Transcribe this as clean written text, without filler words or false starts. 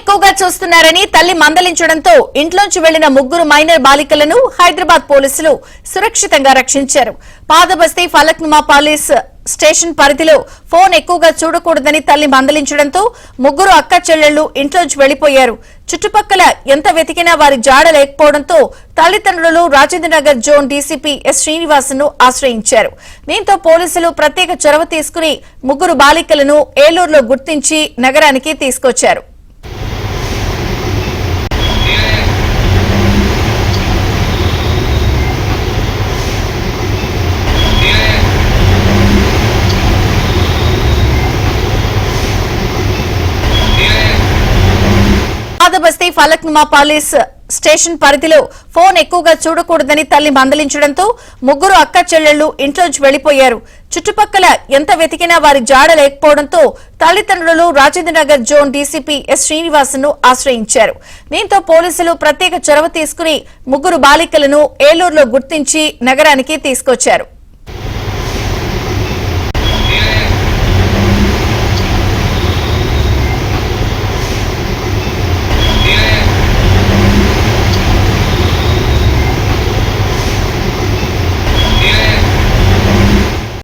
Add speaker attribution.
Speaker 1: ఎక్కువగా చూస్తున్నారని తల్లి మందలించడంతో ఇంట్లోంచి వెళ్లిన ముగ్గురు మైనర్ బాలికలను హైదరాబాద్ పోలీసులు సురక్షితంగా రక్షించారు. పాదబస్తీ ఫలక్నుమా పోలీస్ స్టేషన్ పరిధిలో ఫోన్ ఎక్కువగా చూడకూడదని తల్లి మందలించడంతో ముగ్గురు అక్క చెల్లెళ్లు ఇంట్లోంచి వెళ్లిపోయారు. చుట్టుపక్కల ఎంత వెతికినా వారి జాడ లేకపోవడంతో తల్లిదండ్రులు Rajendranagar zone DCP S Srinivasan ఆశ్రయించారు. దీంతో పోలీసులు ప్రత్యేక చొరవ తీసుకుని ముగ్గురు బాలికలను ఏలూరులో గుర్తించి నగరానికి తీసుకొచ్చారు. పాదబస్తీ ఫలక్నుమా పోలీస్ స్టేషన్ పరిధిలో ఫోన్ ఎక్కువగా చూడకూడదని తల్లి మందలించడంతో ముగ్గురు అక్క చెల్లెళ్లు ఇంట్లోంచి వెళ్లిపోయారు. చుట్టుపక్కల ఎంత వెతికినా వారి జాడ లేకపోవడంతో తల్లిదండ్రులు Rajendranagar zone DCP S Srinivasan ఆశ్రయించారు. దీంతో పోలీసులు ప్రత్యేక చొరవ తీసుకుని ముగ్గురు బాలికలను ఏలూరులో గుర్తించి నగరానికి తీసుకొచ్చారు.